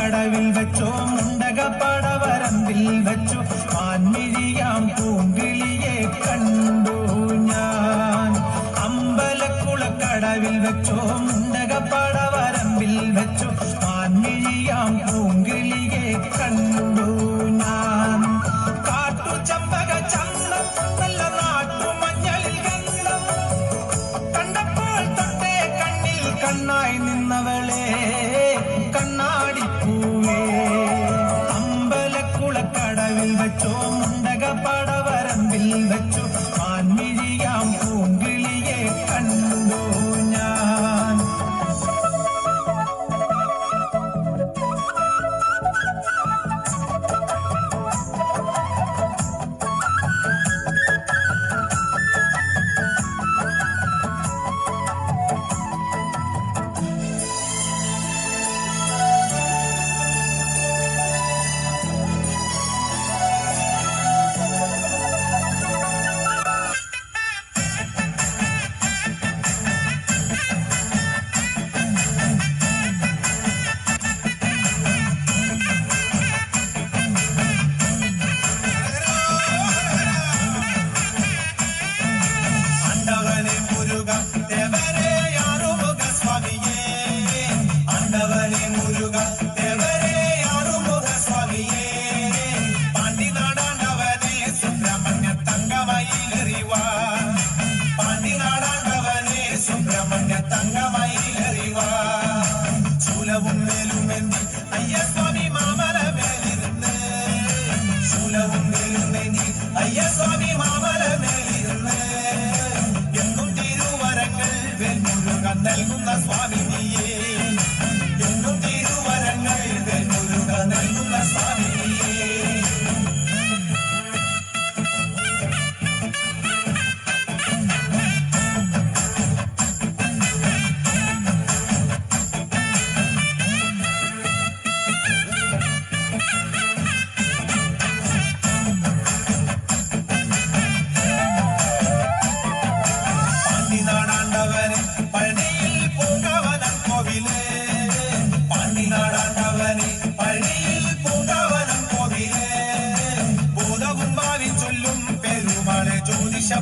കടവിൽ വെച്ചോ മുണ്ടകപ്പടവരമ്പിൽ വെച്ചു മാൻമിഴിയാം പൂങ്കിളിയെ കണ്ടു ഞാൻ. അമ്പലക്കുളക്കടവിൽ വെച്ചോ മുണ്ടകപ്പടവരമ്പിൽ വെച്ചു മാൻമിഴിയാം പൂങ്കിളിയെ കണ്ടു ഞാൻ. കാട്ടു ചമ്പക ചന്തം നല്ല നാട്ടുമഞ്ഞളിൽ ഗന്ധം കണ്ടപ്പോൾ തൊട്ടേ കണ്ണിൽ കണ്ണായി നിന്നവളെ കണ്ണാടിപ്പൂവേ. അമ്പലക്കുളക്കടവിൽ വെച്ചോ മുണ്ടകപ്പടവരമ്പിൽ വെച്ചു മാൻമിഴിയാം പൂങ്കിളിയെ കണ്ടു ഞാൻ. നൽകുന്ന സ്വാമിനിയേ എന്നും തിരുവരങ്ങൾ വെൽമുരുക നൽകുന്ന സ്വാമിനിയേ.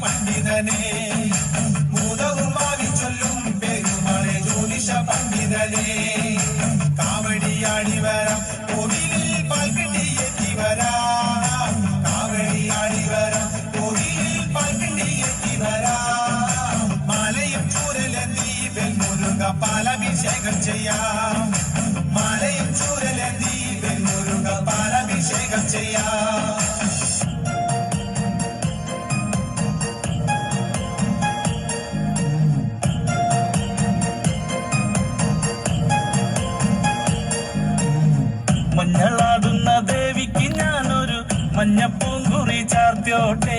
പണ്ഡിതനെ ഭൂതകുമാരി ചൊല്ലും പെരുമാളെ ജ്യോതിഷ പണ്ഡിതനെ. കാവടിയാടി വരാം കോവിലിൽ പാൽക്കിണ്ടിയെത്തി വരാം. കാവടിയാടി വരാം കോവിലിൽ പാൽക്കിണ്ടിയെത്തി വരാം. മാലയും ചൂരലെന്തി വെൽമുരുക പാലഭിഷേകം ചെയ്യാം. മാലയും ചൂരലെന്തി വെൽമുരുക പാലഭിഷേകം ചെയ്യാം. മഞ്ഞളാടുന്ന ദേവിക്ക് ഞാനൊരു മഞ്ഞപ്പൂങ്കുറി ചാർത്തിയോട്ടെ.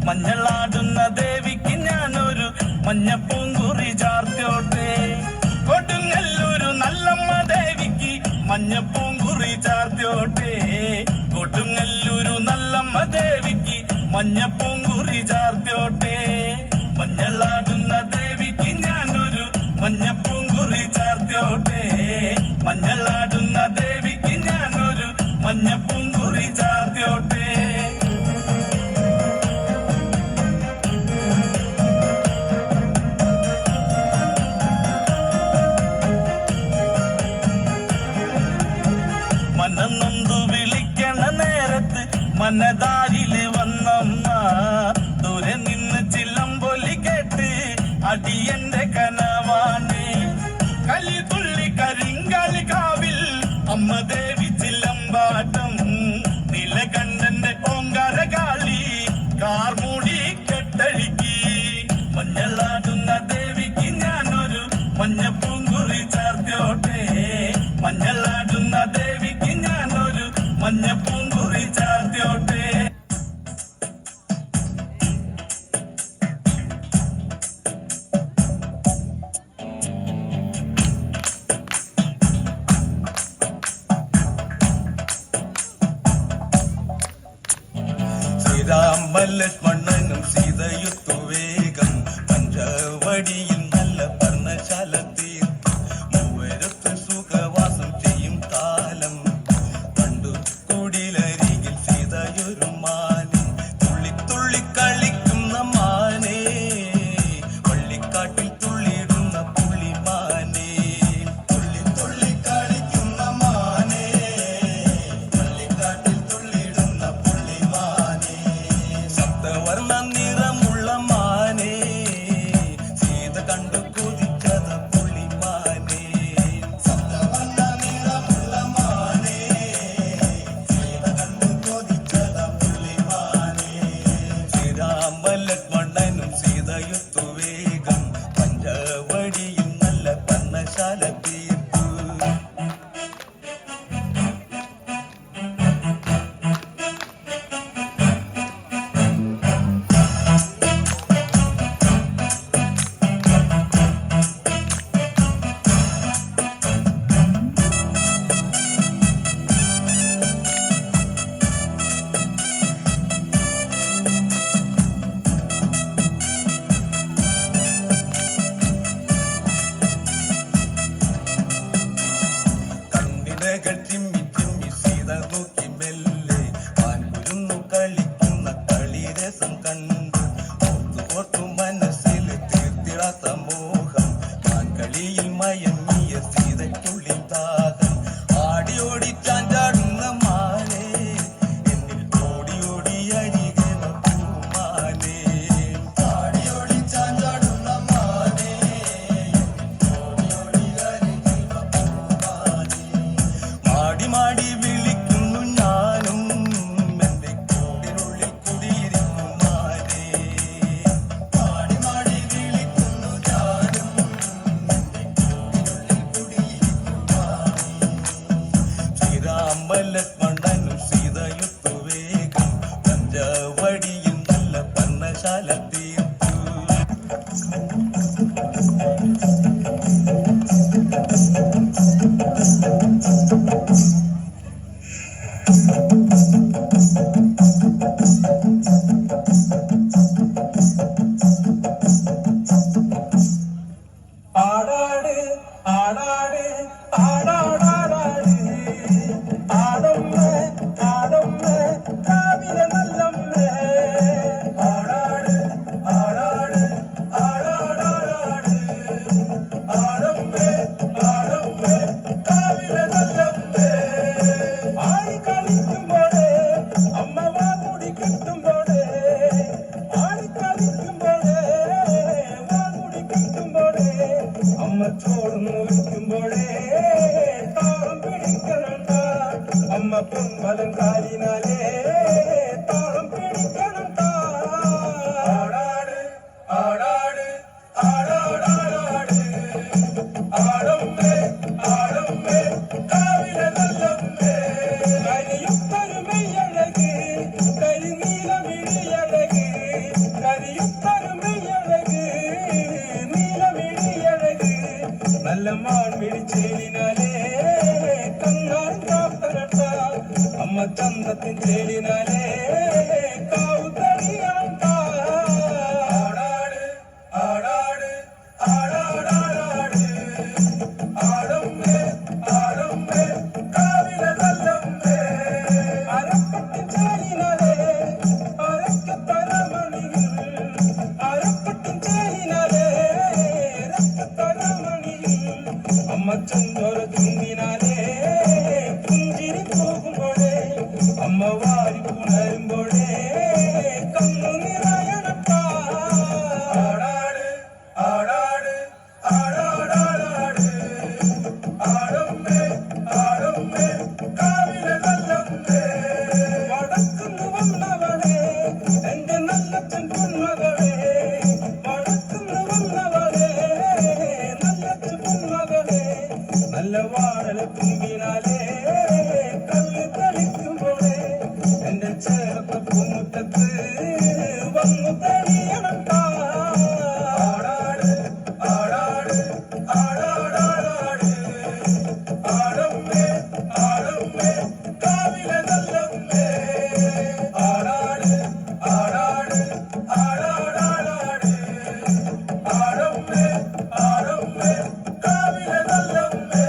മഞ്ഞളാടുന്ന ദേവിക്ക് ഞാനൊരു മഞ്ഞപ്പൂങ്കുറി ചാർത്തിയോട്ടെ. കൊടുങ്ങല്ലൂരു നല്ലമ്മ ദേവിക്ക് മഞ്ഞപ്പൂങ്കുറി ചാർത്തിയോട്ടെ. കൊടുങ്ങല്ലൂരു നല്ലമ്മ ദേവിക്ക് മഞ്ഞപ്പൂങ്കുറി ചാർത്തിയോട്ടെ. മഞ്ഞളാടുന്ന ദേവിക്ക് ഞാനൊരു മഞ്ഞപ്പൂങ്കുറി ചാർത്തിയോട്ടെ. മഞ്ഞളാടുന്ന ദേവിക്ക് ഞാനൊരു മഞ്ഞപ്പൂങ്കുറി ചാർത്തിയോട്ടെ. മനന്നൊന്തു വിളിക്കണ നേരത്ത് മനതാരില് വന്നമ്മ. ദൂരെ നിന്ന് ചിലമ്പൊലി കേട്ട് അടിയന്റെ കനവാണ്. കലിതുള്ളി കരിങ്കാലി കാവിൽ അമ്മ ദേവി ചിലമ്പാട്ടം. നിലകണ്ഠന്റെ ഓങ്കാരകാളി കാർമൂടി കെട്ടഴിക്കി. മഞ്ഞളാടുന്ന ദേവിക്ക് ഞാനൊരു മഞ്ഞപ്പൂങ്കുറി ചാർത്തിയോട്ടെ. മഞ്ഞളാടുന്ന ദേവിക്ക് ഞാനൊരു മഞ്ഞപ്പൂങ്കുറി ചാർത്തിയോട്ടെ. ശ്രീരാമലക്ഷ്മണനും സീതയുത്തു വേഗം പഞ്ചവടിയിൽ നല്ല പർണശാല തീർത്ത് മൂവരത്ത് സുഖവാസം ചെയ്യും കാലം. മാടി വിളിക്കുന്നു ഞാനും എന്റെ കൂടിനുള്ളിൽ കുടിയിരിക്കുമാരേ. മാടി മാടി വിളിക്കുന്നു ഞാനും എന്റെ കൂടിനുള്ളിൽ കുടിയിരിക്കുമാരേ. ശ്രീരാമ ലക്ഷ്മണനും സീതയുത്തു വേഗം പഞ്ചവടിയിൽ നല്ല പർണശാല തീർത്തു. ആടാട് ആടാട് ആടാടാടാട് ആടമ്മ ആടമ്മ കാവിലെ നല്ലമ്മ. ആടാട് ആടാട് ആടാടാടാട് ആടമ്മ ആടമ്മ കാവിലെ നല്ലമ്മ. ആടി കളിക്കുമ്പോഴേ അമ്മ വാങ്ങുടി കിട്ടുമ്പോഴേ ആടി കളിക്കുമ്പോഴേ വാങ്ങുടി കിട്ടുമ്പോഴേ അമ്മ ചോറുന്നു വയ്ക്കുമ്പോഴേ താളം പിടിക്കണണ്ട. അമ്മ പൊൻവലം കാലിനാലേ താളം പിടിക്കണണ്ട. ആടാട് ആടാട് ആടാടാടാട് ആടമ്മേ ആടമ്മേ കാവിലെ നല്ലമ്മേ. കരിയുത്തൊരു മെയ്യഴക് കരിനീല മിഴിയഴക് കരിയുത്തൊരു മെയ്യഴക് നീല മിഴിയഴക് നല്ല മാൻമിഴി ചേലിനാലേ കണ്ണാൻ കാത്തരട്ട. അമ്മ ചന്തത്തിൻ ചേലിനാലേ കാവു തണിയാണ്ട. ആടാട് ആടാട് ആടാടാടാട് ആടമ്മേ ആടമ്മേ കാവിലെ നല്ലമ്മേ. അരപ്പത്തിൻ ചേലിനാലേ അരക്കത്തരമണിയിൽ അരപ്പത്തിൻ ചേലിനാലേ രക്തത്തരമണിയിൽ അമ്മ ചന്തോര തുമ്പിനാലേ പുഞ്ചിരി പോകുമ്പോഴേ അമ്മ വാരി പുണരുമ്പോഴേ കണ്ണു നിറയണട്ട. ആടാട് ആടാട് ആടാടാടാട് ആടമ്മേ ആടമ്മേ കാവിലെ നല്ലമ്മേ. വടക്കുന്ന് വന്നവളേ എന്റെ നല്ലച്ഛൻ പൊന്മകളേ. വടക്കുന്ന് വന്നവളേ നല്ലച്ഛൻ പൊന്മകളേ. നല്ല വാഴല തുമ്പിനാലേ കല്ല് തളിക്കുമ്പോഴേ എന്റെ ചേർത്ത പൂമുറ്റത്ത് വന്നു തണിയണണ്ട. ആടാട് ആടാട് ആടാടാടാട് ആടമ്മേ ആടമ്മേ കാവിലെ നല്ലമ്മേ. ആടാട് ആടാട് ആടാടാടാട് ആടമ്മേ ആടമ്മേ കാവിലെ നല്ലമ്മേ.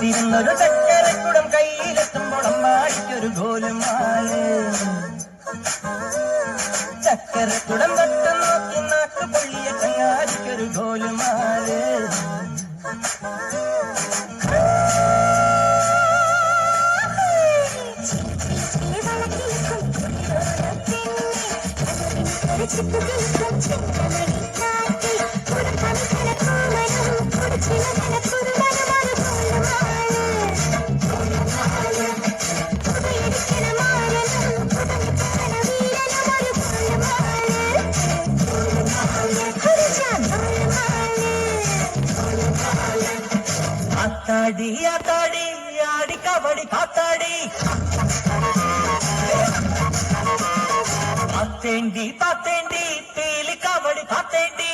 കാത്തിരുന്നൊരു ചക്കരക്കുടം കയ്യിലെത്തുമ്പോൾ അമ്മാടിക്കൊരു ഗോലുമാല്. ചക്കരക്കുടം തൊട്ട് നോക്കി നാക്ക് പൊള്ളിയ ചങ്ങാതിക്കൊരു ഗോലുമാല്. ആത്താടി ആത്താടി ആടി കബടി കാത്താടി പാത്തേണ്ടി പാത്തേണ്ടി തേലി കബടി പാത്തേണ്ടി